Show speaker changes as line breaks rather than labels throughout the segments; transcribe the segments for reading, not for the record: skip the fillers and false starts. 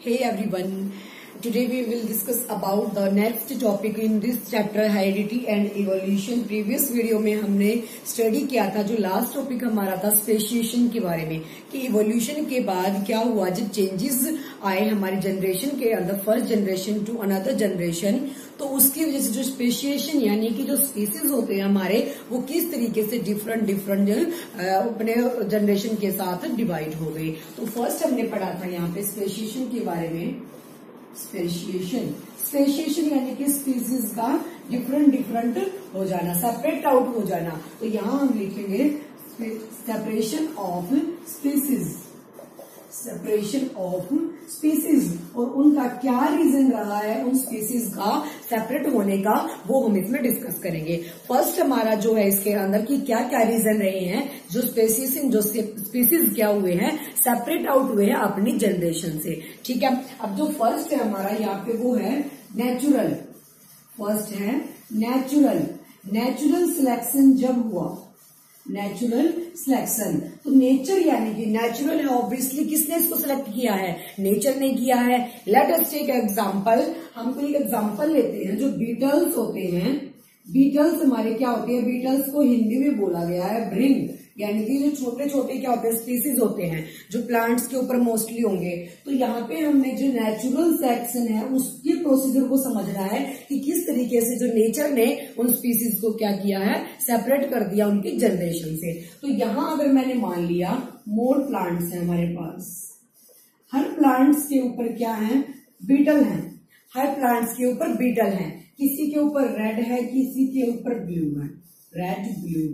Hey everyone, today we will discuss about the next topic in this chapter heredity and evolution. Previous video में हमने study किया था जो last topic हमारा था स्पेशिएशन के बारे में कि इवोल्यूशन के बाद क्या हुआ जब चेंजेस आए हमारे जनरेशन के अंदर first generation to another generation, तो उसकी वजह से जो स्पेशिएशन यानी कि जो स्पीसीज होते हैं हमारे वो किस तरीके से डिफरेंट अपने जनरेशन के साथ डिवाइड हो गए। तो फर्स्ट हमने पढ़ा था यहाँ पे स्पेशिएशन के बारे में। स्पेशिएशन यानी कि स्पीसीज का डिफरेंट हो जाना, सेपरेट आउट हो जाना। तो यहाँ हम लिखेंगे सेपरेशन ऑफ स्पीसीज और उनका क्या रीजन रहा है उन स्पीसीज का सेपरेट होने का, वो हम इसमें डिस्कस करेंगे। फर्स्ट हमारा जो है इसके अंदर की क्या क्या रीजन रहे हैं जो स्पीसीज क्या हुए हैं सेपरेट आउट हुए हैं अपनी जनरेशन से। ठीक है, अब जो फर्स्ट है हमारा यहाँ पे वो है नेचुरल। फर्स्ट है नेचुरल सिलेक्शन। जब हुआ नेचुरल सिलेक्शन, तो नेचर यानी कि नेचुरल है ऑब्वियसली किसने इसको सिलेक्ट किया है, नेचर ने किया है। लेट अस टेक एग्जांपल, हम कोई एग्जांपल लेते हैं। जो बीटल्स होते हैं, बीटल्स हमारे क्या होते हैं, बीटल्स को हिंदी में बोला गया है भृंग, यानी कि जो छोटे छोटे क्या होते हैं स्पीसीज होते हैं जो प्लांट्स के ऊपर मोस्टली होंगे। तो यहाँ पे हमने जो नेचुरल सिलेक्शन है उसके प्रोसीजर को समझना है कि किस तरीके से जो नेचर ने उन स्पीसीज को क्या किया है सेपरेट कर दिया उनकी जनरेशन से। तो यहाँ अगर मैंने मान लिया मोर प्लांट्स है हमारे पास, हर प्लांट्स के ऊपर क्या है बीटल है, हर प्लांट्स के ऊपर बीटल है, किसी के ऊपर रेड है किसी के ऊपर ब्लू है, रेड ब्लू।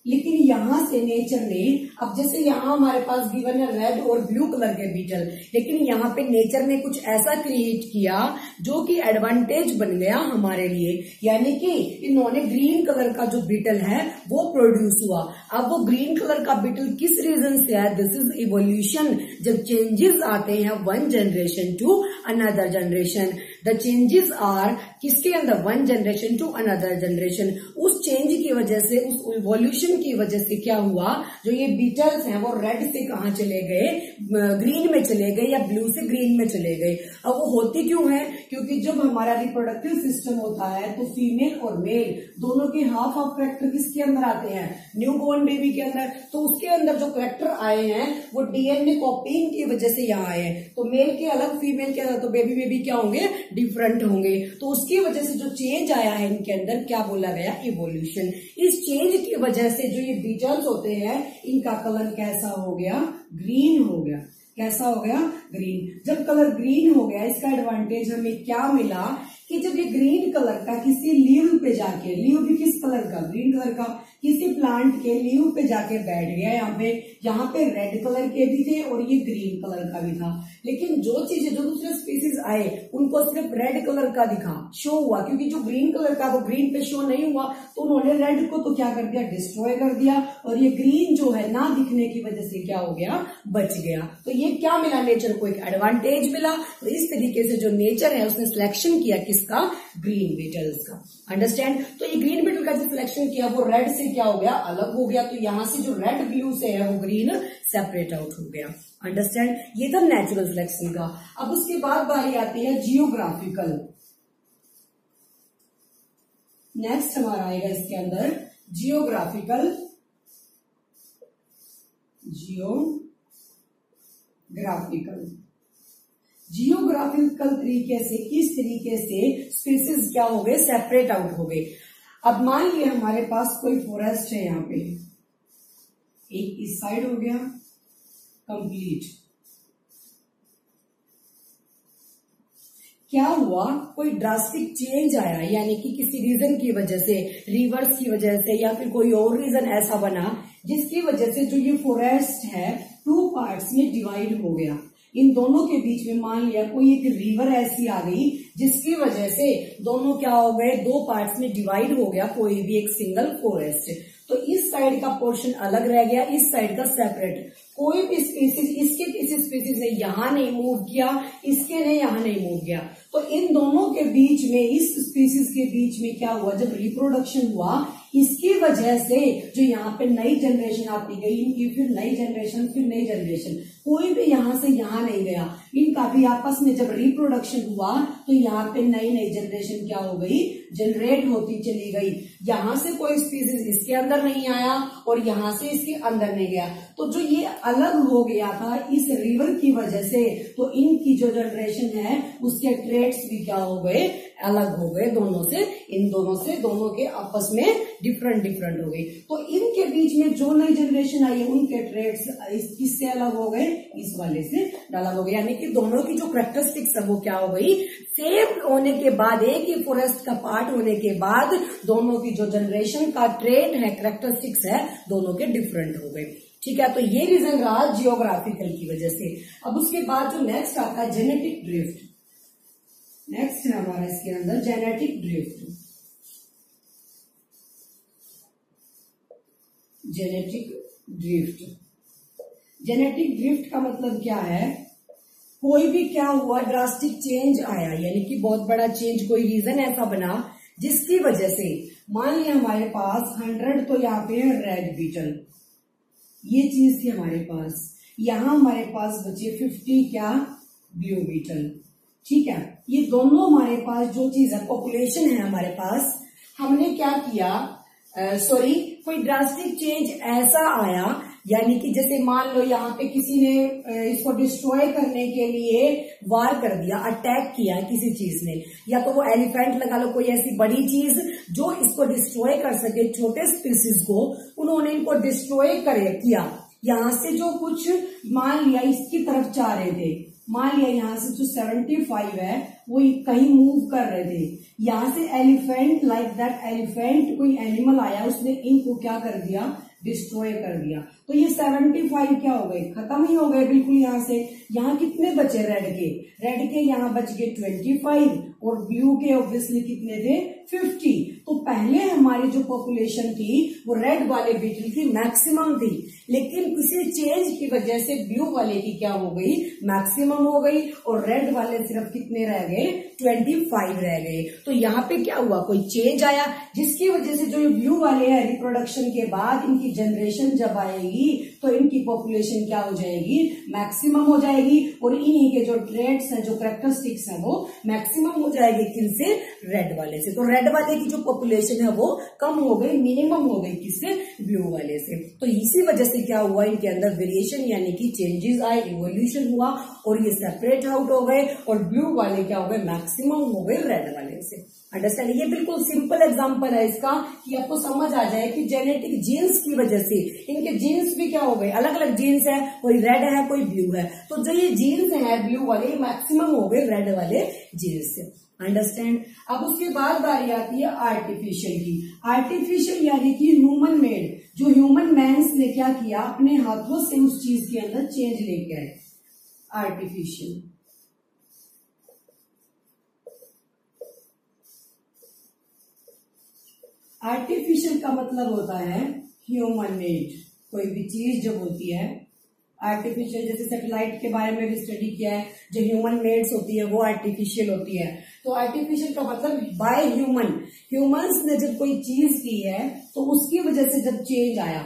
लेकिन यहां से नेचर ने, अब जैसे यहां हमारे पास गिवन है रेड और ब्लू कलर के बीटल, लेकिन यहाँ पे नेचर ने कुछ ऐसा क्रिएट किया जो कि एडवांटेज बन गया हमारे लिए, यानी कि इन्होंने ग्रीन कलर का जो बीटल है वो प्रोड्यूस हुआ। अब वो ग्रीन कलर का बीटल किस रीजन से है, दिस इज इवोल्यूशन। जब चेंजेस आते हैं one generation to another generation, the changes are किसके अंदर, one generation to another generation. उस चेंज की वजह से, उस इवोल्यूशन की वजह से क्या हुआ, जो ये बीटल्स हैं वो रेड से कहां चले गए, ग्रीन में चले गए या ब्लू से ग्रीन में चले गए। अब वो होती क्यों है, क्योंकि जब हमारा रिप्रोडक्टिव सिस्टम होता है तो फीमेल और मेल दोनों के हाफ कैरेक्टर किसके अंदर आते हैं, न्यू बोर्न बेबी के अंदर। तो उसके अंदर जो कैरेक्टर आए हैं वो डीएनए कॉपिंग की वजह से यहाँ आए हैं। तो मेल के अलग फीमेल के अंदर, तो बेबी क्या होंगे, डिफरेंट होंगे। तो उसकी वजह से जो चेंज आया है इनके अंदर क्या बोला गया, इवोल्यूशन। इस चेंज की वजह से जो ये बीटल्स होते हैं इनका कलर कैसा हो गया, ग्रीन हो गया। कैसा हो गया, ग्रीन। जब कलर ग्रीन हो गया इसका एडवांटेज हमें क्या मिला कि जब ये ग्रीन कलर का किसी लीव पे जाके, लीव भी किस कलर का, ग्रीन कलर का, किसी प्लांट के लीव पे जाके बैठ गया, यहाँ पे रेड कलर के भी थे और ये ग्रीन कलर का भी था। लेकिन जो चीजें जो दूसरे स्पीसीज आए उनको सिर्फ रेड कलर का दिखा, शो हुआ, क्योंकि जो ग्रीन कलर का वो ग्रीन पे शो नहीं हुआ तो उन्होंने रेड को तो क्या कर दिया, डिस्ट्रॉय कर दिया, और ये ग्रीन जो है ना दिखने की वजह से क्या हो गया, बच गया। तो ये क्या मिला, नेचर को एक एडवांटेज मिला। तो इस तरीके से जो नेचर है उसने सिलेक्शन किया किसका, ग्रीन बीटल्स का। अंडरस्टैंड। तो ये ग्रीन बीटल का जो सिलेक्शन किया वो रेड से क्या हो गया, अलग हो गया। तो यहां से जो रेड ब्लू से है वो ग्रीन सेपरेट आउट हो गया। अंडरस्टैंड। ये था नेचुरल सिलेक्शन का। अब उसके बाद बारी आती है जियोग्राफिकल। नेक्स्ट हमारा आएगा इसके अंदर जियोग्राफिकल तरीके से, किस तरीके से स्पीसीज क्या हो गए, सेपरेट आउट हो गए। अब मान लिया हमारे पास कोई फॉरेस्ट है, यहाँ पे एक इस साइड हो गया कंप्लीट। क्या हुआ, कोई ड्रास्टिक चेंज आया, यानी कि किसी रीजन की वजह से, रिवर्स की वजह से या फिर कोई और रीजन ऐसा बना जिसकी वजह से जो ये फॉरेस्ट है टू पार्ट्स में डिवाइड हो गया। इन दोनों के बीच में मान लिया कोई एक रिवर ऐसी आ गई जिसकी वजह से दोनों क्या हो गए, दो पार्ट्स में डिवाइड हो गया कोई भी एक सिंगल फॉरेस्ट। तो इस साइड का पोर्शन अलग रह गया, इस साइड का सेपरेट। कोई भी स्पीसीज, इसके किसी स्पीसीज ने यहां नहीं मूव किया, इसके ने यहां नहीं मूव किया। तो इन दोनों के बीच में, इस स्पीसीज के बीच में क्या हुआ, जब रिप्रोडक्शन हुआ इसकी वजह से जो यहाँ पे नई जनरेशन आती गई, इनकी फिर नई जनरेशन, फिर नई जनरेशन, कोई भी यहाँ से यहाँ नहीं गया। इनका भी आपस में जब रिप्रोडक्शन हुआ तो यहाँ पे नई नई जनरेशन क्या हो गई, जनरेट होती चली गई। यहाँ से कोई स्पीसीज इसके अंदर नहीं आया और यहाँ से इसके अंदर नहीं गया, तो जो ये अलग हो गया था इस रिवर की वजह से, तो इनकी जो जनरेशन है उसके ट्रेड्स भी क्या हो गए, अलग हो गए दोनों से, इन दोनों से, दोनों के आपस में डिफरेंट डिफरेंट हो गई। तो इनके बीच में जो नई जनरेशन आई है उनके ट्रेड्स किससे अलग हो गए, इस वाले से अलग हो गए। यानी कि दोनों की जो कैरेक्टरिस्टिक्स है वो क्या हो गई, सेम होने के बाद, एक ही फॉरेस्ट का पार्ट होने के बाद दोनों की जो जनरेशन का ट्रेड है, कैरेक्टरिस्टिक्स है, दोनों के डिफरेंट हो गए। ठीक है, तो ये रीजन रहा जियोग्राफिकल की वजह से। अब उसके बाद जो नेक्स्ट आता है जेनेटिक ड्रिफ्ट। नेक्स्ट है हमारा इसके अंदर genetic drift. Genetic drift, genetic drift का मतलब क्या है, कोई भी क्या हुआ, ड्रास्टिक चेंज आया, यानी कि बहुत बड़ा चेंज, कोई रीजन ऐसा बना जिसकी वजह से, मान लिया हमारे पास 100 तो यहाँ पे है रेड बीटल, ये चीज थी हमारे पास, यहाँ हमारे पास बचे 50 क्या, ब्लू बीटल। ठीक है, ये दोनों हमारे पास जो चीज है, पॉपुलेशन है हमारे पास, हमने क्या किया, कोई ड्रास्टिक चेंज ऐसा आया, यानी कि जैसे मान लो यहाँ पे किसी ने इसको डिस्ट्रॉय करने के लिए वार कर दिया, अटैक किया किसी चीज ने, या तो वो एलिफेंट लगा लो, कोई ऐसी बड़ी चीज जो इसको डिस्ट्रॉय कर सके, छोटे स्पीसीज को, उन्होंने इनको डिस्ट्रॉय किया। यहाँ से जो कुछ मान लिया इसकी तरफ चाह रहे थे, मान लिया यहाँ से जो 75 है वो कहीं मूव कर रहे थे, यहाँ से एलिफेंट, लाइक दैट एलिफेंट, कोई एनिमल आया, उसने इनको क्या कर दिया, डिस्ट्रॉय कर दिया। तो ये 75 क्या हो गए, खत्म ही हो गए बिल्कुल। यहाँ से यहाँ कितने बचे, रेड के यहाँ बच गए 25 और ब्लू के ऑब्वियसली कितने थे, 50। तो पहले हमारी जो पॉपुलेशन थी वो रेड वाले बीटल की मैक्सिमम थी, लेकिन किसी चेंज की वजह से ब्लू वाले की क्या हो गई, मैक्सिमम हो गई, और रेड वाले सिर्फ कितने रह गए, 25 रह गए। तो यहाँ पे क्या हुआ, कोई चेंज आया जिसकी वजह से जो ब्लू वाले हैं, रिप्रोडक्शन के बाद इनकी जनरेशन जब आएगी तो इनकी पॉपुलेशन क्या हो जाएगी, मैक्सिमम हो जाएगी, और इन्हीं के जो ट्रेड्स हैं, जो कैरेक्टरिस्टिक्स हैं, वो मैक्सिमम हो जाएगी किनसे, रेड वाले से। तो रेड वाले की जो पॉपुलेशन है वो कम हो गई, मिनिमम हो गई किससे, ब्लू वाले से। तो इसी वजह से क्या हुआ, इनके अंदर वेरिएशन यानी कि चेंजेस आए, इवोल्यूशन हुआ, और ये सेपरेट आउट हो गए, और ब्लू वाले क्या हो गए, मैक्सिमम हो गए रेड वाले से। अंडरस्टैंड, ये बिल्कुल सिंपल एग्जांपल है इसका, कि आपको समझ आ जाए कि जेनेटिक जीन्स की वजह से इनके जीन्स भी क्या हो गए, अलग अलग जीन्स है, कोई रेड है कोई ब्लू है, तो जो ये जीन्स है ब्लू वाले मैक्सिमम हो गए रेड वाले जीन्स से। अंडरस्टैंड। अब उसके बाद बारी आती है आर्टिफिशियल की। आर्टिफिशियल यानी कि ह्यूमन मेड, जो ह्यूमन मैंस ने क्या किया, अपने हाथों से उस चीज के अंदर चेंज लेके आए, आर्टिफिशियल। आर्टिफिशियल का मतलब होता है ह्यूमन मेड, कोई भी चीज जब होती है आर्टिफिशियल, जैसे सैटेलाइट के बारे में भी स्टडी किया है, जो ह्यूमन मेड्स होती है वो आर्टिफिशियल होती है। तो आर्टिफिशियल का मतलब बाय ह्यूमंस ने जब कोई चीज की है तो उसकी वजह से जब चेंज आया।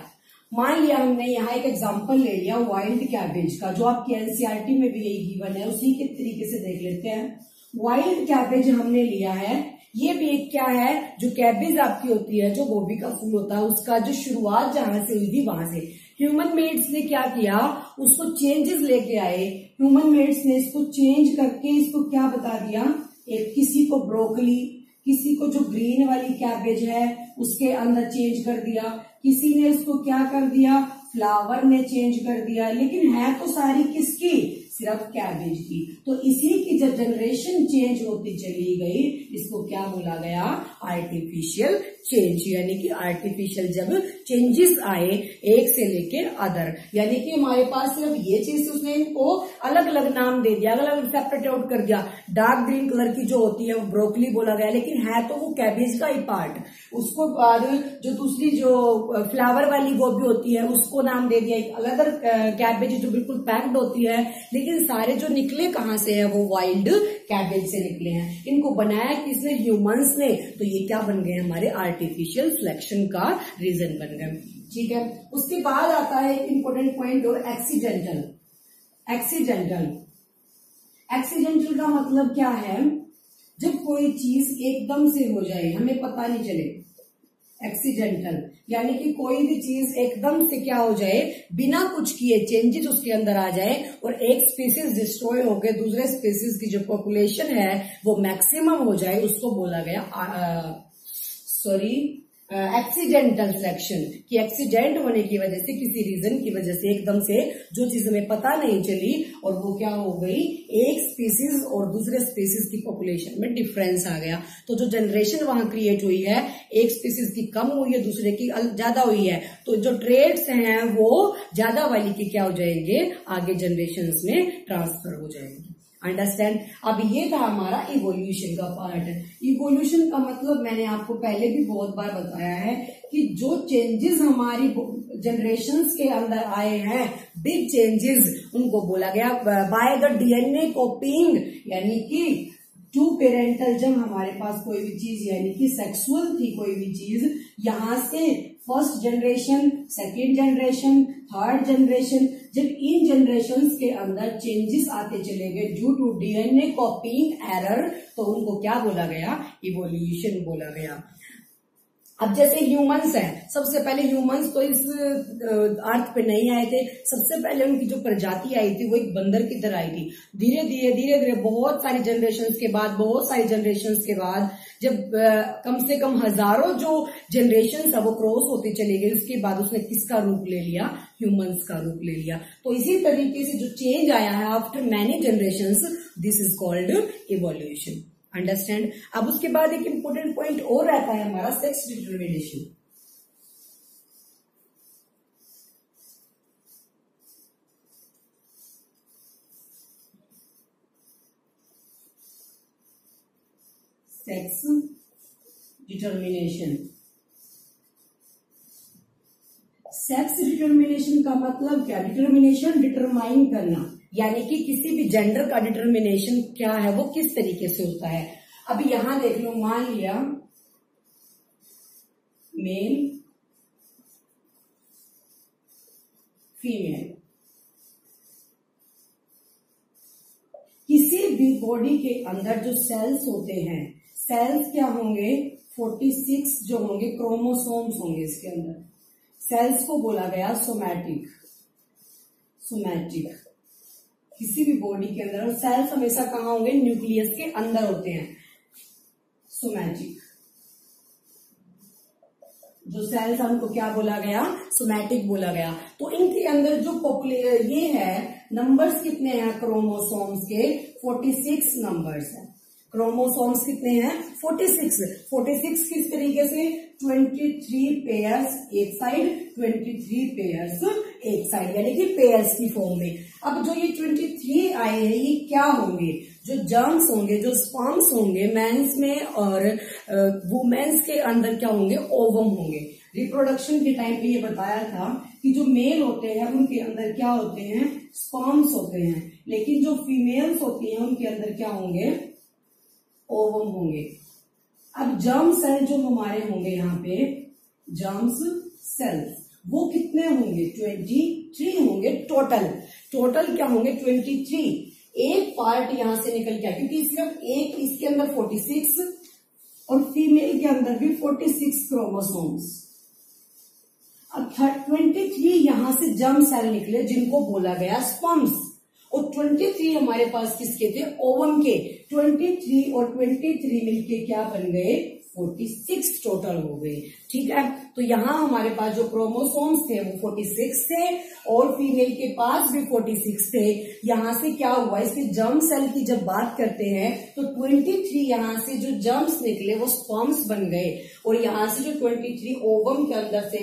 मान लिया हमने यहाँ एक एग्जांपल ले लिया वाइल्ड कैबेज का, जो आपकी एनसीईआरटी में भी यही गिवन है, उसी के तरीके से देख लेते हैं। वाइल्ड कैबेज हमने लिया है, ये भी एक क्या है, जो कैबेज आपकी होती है, जो गोभी का फूल होता है, उसका जो शुरुआत जहां से हुई थी वहां से ह्यूमन मेड्स ने क्या किया, उसको चेंजेस लेके आए। ह्यूमन मेड्स ने इसको चेंज करके इसको क्या बता दिया, एक किसी को ब्रोकली, किसी को जो ग्रीन वाली कैबेज है उसके अंदर चेंज कर दिया, किसी ने इसको क्या कर दिया, फ्लावर में चेंज कर दिया, लेकिन है तो सारी किसकी, सिर्फ कैबेज की। तो इसी की जब जनरेशन चेंज होती चली गई, इसको क्या बोला गया, आर्टिफिशियल चेंज। यानी कि आर्टिफिशियल जब चेंजेस आए एक से लेके अदर, यानी कि हमारे पास सिर्फ ये चीज, उसने इनको अलग अलग नाम दे दिया, अलग अलग सेपरेट आउट कर दिया। डार्क ग्रीन कलर की जो होती है वो ब्रोकली बोला गया, लेकिन है तो वो कैबेज का ही पार्ट। उसको बाद जो दूसरी जो फ्लावर वाली गोभी होती है उसको नाम दे दिया एक अलग कैबेज जो बिल्कुल पैक्ड होती है, लेकिन सारे जो निकले कहाँ से है वो वाइल्ड कैबेज से निकले हैं। इनको बनाया किसने? ह्यूमंस ने। तो ये क्या बन गए? हमारे आर्टिफिशियल सिलेक्शन का रीजन बन गए। ठीक है, उसके बाद आता है एक इंपॉर्टेंट पॉइंट और एक्सीडेंटल। एक्सीडेंटल का मतलब क्या है? जब कोई चीज एकदम से हो जाए, हमें पता नहीं चले। एक्सीडेंटल यानी कि कोई भी चीज एकदम से क्या हो जाए, बिना कुछ किए चेंजेस उसके अंदर आ जाए और एक स्पीसीज डिस्ट्रॉय होकर दूसरे स्पीसीज की जो पॉपुलेशन है वो मैक्सिमम हो जाए, उसको बोला गया एक्सीडेंटल सिलेक्शन। कि एक्सीडेंट होने की वजह से, किसी रीजन की वजह से एकदम से जो चीज हमें पता नहीं चली और वो क्या हो गई, एक स्पीसीज और दूसरे स्पीसीज की पॉपुलेशन में डिफरेंस आ गया। तो जो जनरेशन वहां क्रिएट हुई है, एक स्पीसीज की कम हुई है, दूसरे की ज्यादा हुई है, तो जो ट्रेड्स हैं वो ज्यादा वाली के क्या हो जाएंगे, आगे जनरेशन में ट्रांसफर हो जाएंगे। अंडरस्टैंड? अब ये था हमारा इवोल्यूशन का पार्ट। इवोल्यूशन का मतलब मैंने आपको पहले भी बहुत बार बताया है कि जो चेंजेस हमारी जनरेशंस के अंदर आए हैं, बिग चेंजेस, उनको बोला गया बाय द डीएनए कॉपिंग। यानी कि टू पेरेंटल, जब हमारे पास कोई भी चीज यानी कि सेक्सुअल थी कोई भी चीज, यहां से first generation, second generation, third generation, जब इन जनरेशन के अंदर चेंजेस आते चले गए due to DNA copying error, तो उनको क्या बोला गया, इवोल्यूशन बोला गया। अब जैसे ह्यूमंस हैं, सबसे पहले ह्यूमंस तो इस अर्थ पे नहीं आए थे। सबसे पहले उनकी जो प्रजाति आई थी वो एक बंदर की तरह आई थी। धीरे धीरे बहुत सारी जनरेशंस के बाद, जब कम से कम हजारों जो जनरेशन है वो क्रॉस होते चले गए, उसके बाद उसने किसका रूप ले लिया, ह्यूमंस का रूप ले लिया। तो इसी तरीके से जो चेंज आया है after many generations, this is called evolution. Understand? अब उसके बाद एक इंपॉर्टेंट पॉइंट और रहता है हमारा sex determination. Sex determination. Sex determination का मतलब क्या? डिटरमिनेशन डिटरमाइन करना, यानी कि किसी भी जेंडर का डिटरमिनेशन क्या है, वो किस तरीके से होता है। अब यहां देख लो, मान लिया मेल फीमेल, किसी भी बॉडी के अंदर जो सेल्स होते हैं, सेल्स क्या होंगे, 46 जो होंगे क्रोमोसोम्स होंगे इसके अंदर। सेल्स को बोला गया सोमैटिक। किसी भी बॉडी के अंदर सेल्स हमेशा कहां होंगे, न्यूक्लियस के अंदर होते हैं। सोमैटिक जो सेल्स है उनको क्या बोला गया, सोमैटिक बोला गया। तो इनके अंदर जो ये है, नंबर्स कितने हैं क्रोमोसोम्स के, 46 नंबर्स हैं। क्रोमोसोम्स कितने हैं, 46 किस तरीके से, 23 पेयर्स एक साइड, 23 पेयर्स एक साइड, यानी कि पेयर्स की फॉर्म में। अब जो ये 23 आए हैं, ये क्या होंगे, जो जर्म्स होंगे, जो स्पर्म्स होंगे मेंस में और वुमेन्स के अंदर क्या होंगे, ओवम होंगे। रिप्रोडक्शन के टाइम पे ये बताया था कि जो मेल होते हैं उनके अंदर क्या होते हैं, स्पर्म्स होते हैं, लेकिन जो फीमेल्स होती हैं उनके अंदर क्या होंगे, ओवम होंगे। अब जर्म सेल जो हमारे होंगे यहाँ पे, जर्म्स सेल्स, वो कितने होंगे, 23 होंगे टोटल क्या होंगे, 23। एक पार्ट यहां से निकल गया क्योंकि सिर्फ एक, इसके अंदर 46 और फीमेल के अंदर भी 46 क्रोमोसोम्स। अब 23 यहां से जर्म सेल निकले जिनको बोला गया स्पर्म्स, और 23 हमारे पास किसके थे, ओवम के। 23 और 23 मिलके क्या बन गए, 46 टोटल हो गए। ठीक है, तो यहाँ हमारे पास जो क्रोमोसोम्स थे वो 46 थे और फीमेल के पास भी 46 थे। यहाँ से क्या हुआ, इसके जर्म सेल की जब बात करते हैं तो 23 यहाँ से जो जर्म्स निकले वो स्पर्म्स बन गए, और यहाँ से जो 23 ओवम के अंदर से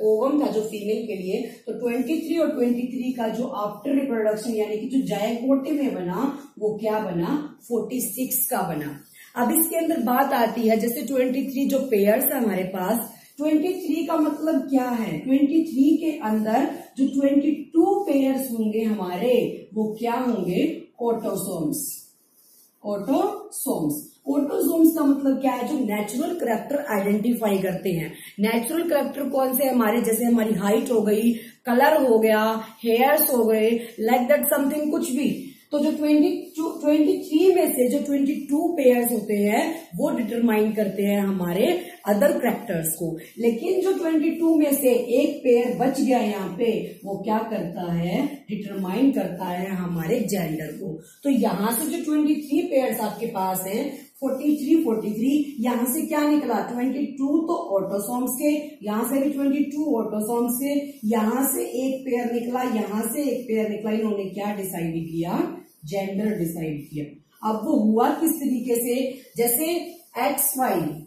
ओवम था जो फीमेल के लिए, तो 23 और 23 का जो आफ्टर रिप्रोडक्शन यानी कि जो जायगोटे में बना वो क्या बना, 46 का बना। अब इसके अंदर बात आती है, जैसे 23 जो पेयर्स है हमारे पास, 23 का मतलब क्या है, 23 के अंदर जो 22 पेयर्स होंगे हमारे वो क्या होंगे, ऑटोसोम्स। ऑटोसोम्स। ऑटोसोम्स का मतलब क्या है, जो नेचुरल करैक्टर आइडेंटिफाई करते हैं। नेचुरल करैक्टर कौन से हमारे, जैसे हमारी हाइट हो गई, कलर हो गया, हेयर्स हो गए, लाइक दैट समथिंग, कुछ भी। तो जो 23 में से जो 22 पेयर्स होते हैं वो डिटरमाइन करते हैं हमारे अदर करैक्टर्स को। लेकिन जो 22 में से एक पेयर बच गया यहाँ पे, वो क्या करता है, डिटरमाइन करता है हमारे जेंडर को। तो यहां से जो 23 पेयर्स आपके पास हैं, 43 यहां से क्या निकला, 22 तो ऑटोसोम्स के, यहां से भी 22 ऑटोसोम्स के, यहां से एक पेयर निकला, यहां से एक पेयर निकला। इन्होंने क्या डिसाइड किया, जेंडर डिसाइड किया। अब वो हुआ किस तरीके से, जैसे XY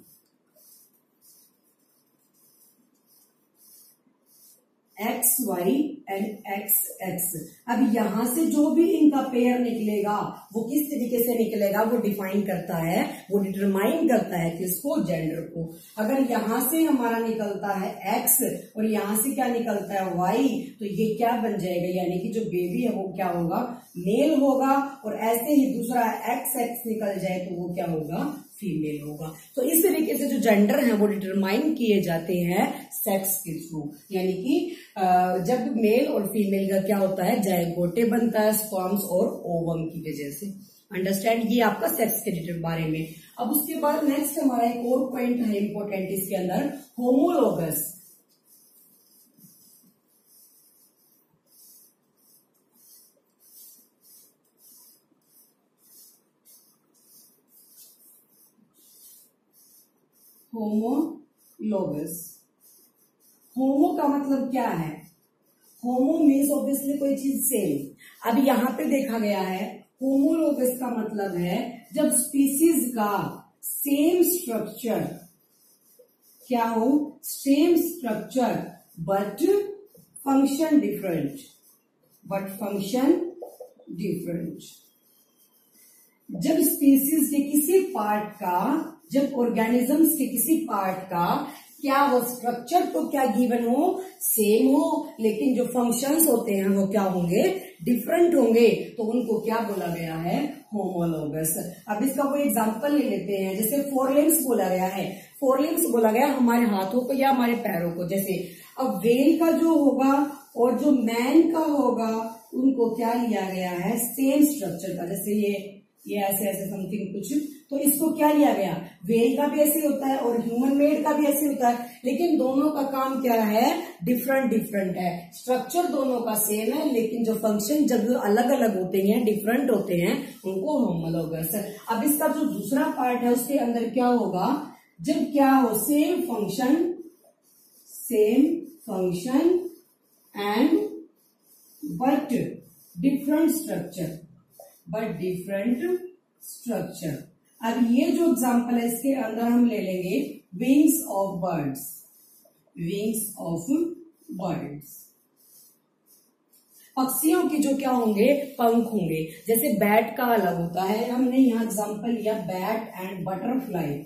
एंड XX। अब यहां से जो भी इनका पेयर निकलेगा वो किस तरीके से निकलेगा, वो डिफाइन करता है, वो डिटरमाइन करता है किसको, जेंडर को। अगर यहां से हमारा निकलता है X और यहां से क्या निकलता है Y, तो ये क्या बन जाएगा, यानी कि जो बेबी है वो क्या होगा, मेल होगा। और ऐसे ही दूसरा XX निकल जाए तो वो क्या होगा, फीमेल होगा। तो इस तरीके से जो जेंडर है वो डिटरमाइन किए जाते हैं सेक्स के थ्रू, यानी कि जब मेल और फीमेल का क्या होता है, जायगोटे बनता है स्पर्म्स और ओवम की वजह से। अंडरस्टैंड, ये आपका सेक्स के बारे में। अब उसके बाद नेक्स्ट हमारा एक और पॉइंट है इंपॉर्टेंट इसके अंदर, होमोलोगस। होमोलोगस, होमो का मतलब क्या है, होमो मीन्स ऑब्वियसली कोई चीज सेम। अब यहां पे देखा गया है, होमोलोगस का मतलब है जब स्पीसीज का सेम स्ट्रक्चर क्या हो, same structure but function different, जब स्पीसीज के किसी पार्ट का, जब ऑर्गेनिजम्स के किसी पार्ट का क्या वो स्ट्रक्चर तो क्या गिवन हो, सेम हो, लेकिन जो फंक्शंस होते हैं वो क्या होंगे, डिफरेंट होंगे, तो उनको क्या बोला गया है, होमोलोगस। अब इसका कोई एग्जांपल ले लेते हैं, जैसे फोरलिम्स बोला गया है, फोरलिम्स बोला गया हमारे हाथों को या हमारे पैरों को। जैसे अब वेल का जो होगा और जो मैन का होगा उनको क्या लिया गया है, सेम स्ट्रक्चर का। जैसे ये ऐसे ऐसे समथिंग कुछ, तो इसको क्या लिया गया, वेल का भी ऐसे होता है और ह्यूमन मेड का भी ऐसे होता है, लेकिन दोनों का काम क्या है, डिफरेंट है। स्ट्रक्चर दोनों का सेम है, लेकिन जो फंक्शन जब अलग अलग होते हैं, डिफरेंट होते हैं, उनको होमोलोगस। अब इसका जो दूसरा पार्ट है उसके अंदर क्या होगा, जब क्या हो, same function and but different structure. अब ये जो एग्जांपल है इसके अंदर हम ले लेंगे विंग्स ऑफ बर्ड्स। पक्षियों के जो क्या होंगे, पंख होंगे। जैसे बैट का अलग होता है, हमने यहाँ एग्जांपल लिया बैट एंड बटरफ्लाई।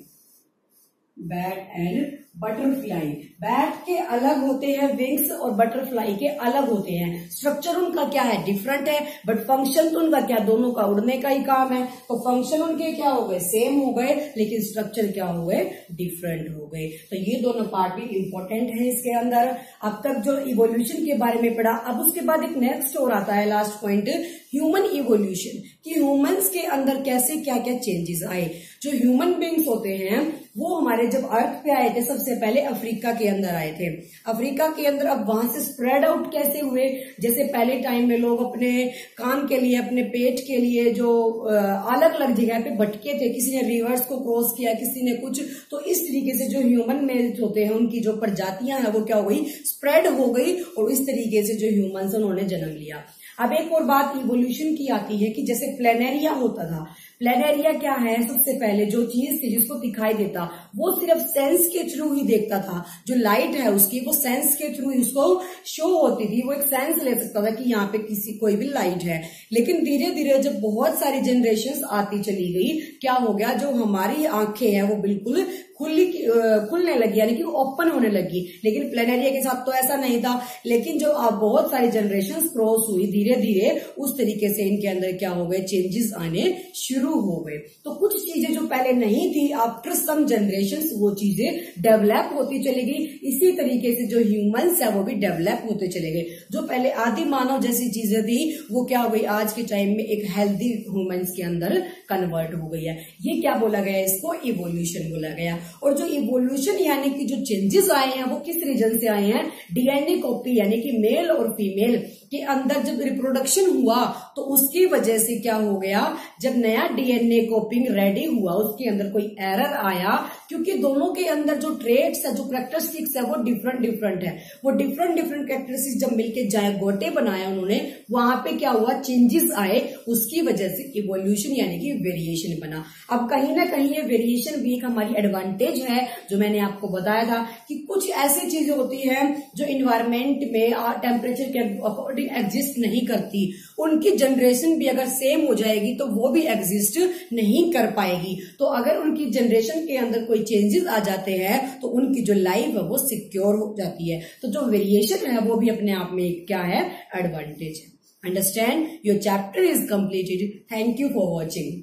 बैट के अलग होते हैं विंग्स और बटरफ्लाई के अलग होते हैं। स्ट्रक्चर उनका क्या है, डिफरेंट है, बट फंक्शन तो उनका क्या, दोनों का उड़ने का ही काम है। तो फंक्शन उनके क्या हो गए, सेम हो गए, लेकिन स्ट्रक्चर क्या हो गए, डिफरेंट हो गए। तो ये दोनों पार्ट भी इंपॉर्टेंट है इसके अंदर। अब तक जो इवोल्यूशन के बारे में पढ़ा, अब उसके बाद एक नेक्स्ट और आता है लास्ट पॉइंट, ह्यूमन इवोल्यूशन, कि ह्यूमंस के अंदर कैसे क्या क्या चेंजेस आए। जो ह्यूमन बींग्स होते हैं वो हमारे जब अर्थ पे आए थे सबसे पहले अफ्रीका के अंदर आए थे। अफ्रीका के अंदर अब वहां से स्प्रेड आउट कैसे हुए, जैसे पहले टाइम में लोग अपने काम के लिए, अपने पेट के लिए जो अलग अलग जगह पे भटके थे, किसी ने रिवर्स को क्रॉस किया, किसी ने कुछ, तो इस तरीके से जो ह्यूमन मेल्स होते हैं उनकी जो प्रजातियां हैं वो क्या हो गई, स्प्रेड हो गई, और इस तरीके से जो ह्यूमंस उन्होंने जन्म लिया। अब एक और बात इवोल्यूशन की आती है कि जैसे प्लेनेरिया होता था, प्लेनेरिया क्या है, सबसे पहले जो चीज थी जिसको दिखाई देता वो सिर्फ सेंस के थ्रू ही देखता था। जो लाइट है उसकी वो सेंस के थ्रू उसको शो होती थी, वो एक सेंस ले सकता था कि यहाँ पे कोई भी लाइट है। लेकिन धीरे धीरे जब बहुत सारी जनरेशंस आती चली गई, क्या हो गया, जो हमारी आंखें हैं वो बिल्कुल खुलने लगी, यानी कि ओपन होने लगी। लेकिन प्लेनेरिया के साथ तो ऐसा नहीं था। लेकिन जो अब बहुत सारी जनरेशन क्रॉस हुई, धीरे धीरे उस तरीके से इनके अंदर क्या हो गए, चेंजेस आने शुरू हो गए। तो कुछ चीजें जो पहले नहीं थी, आफ्टर सम जनरेशन वो चीजें डेवलप होती चली गई। इसी तरीके से जो ह्यूमंस है वो भी डेवलप होते चले गए। जो पहले आदि मानव जैसी चीजें थी वो क्या हो गई, आज के टाइम में एक हेल्दी ह्यूमंस के अंदर कन्वर्ट हो गई है। ये क्या बोला गया, इसको इवोल्यूशन बोला गया। और जो इवोल्यूशन यानी कि जो चेंजेस आए हैं वो किस रीजन से आए हैं, डीएनए कॉपी यानी कि मेल और फीमेल के अंदर जब रिप्रोडक्शन हुआ तो उसकी वजह से क्या हो गया, जब नया डीएनए कॉपिंग रेडी हुआ उसके अंदर कोई एरर आया, क्योंकि दोनों के अंदर जो ट्रेट्स है, जो कैरेक्टरिस्टिक्स है वो डिफरेंट है। वो डिफरेंट कैरेक्टरिस्टिक्स जब मिलके जायगोटे बनाया उन्होंने, वहां पे क्या हुआ, चेंजेस आए, उसकी वजह से इवोल्यूशन यानी कि वेरिएशन बना। अब कहीं ना कहीं ये वेरिएशन भी एक हमारी एडवांटेज है, जो मैंने आपको बताया था कि कुछ ऐसी चीजें होती हैं जो इन्वायरमेंट में टेम्परेचर के अकॉर्डिंग एग्जिस्ट नहीं करती, उनकी जनरेशन भी अगर सेम हो जाएगी तो वो भी एग्जिस्ट नहीं कर पाएगी। तो अगर उनकी जनरेशन के अंदर कोई चेंजेस आ जाते हैं तो उनकी जो लाइफ है वो सिक्योर हो जाती है। तो जो वेरिएशन है वो भी अपने आप में क्या है, एडवांटेज है। Understand, your chapter is completed. Thank you for watching.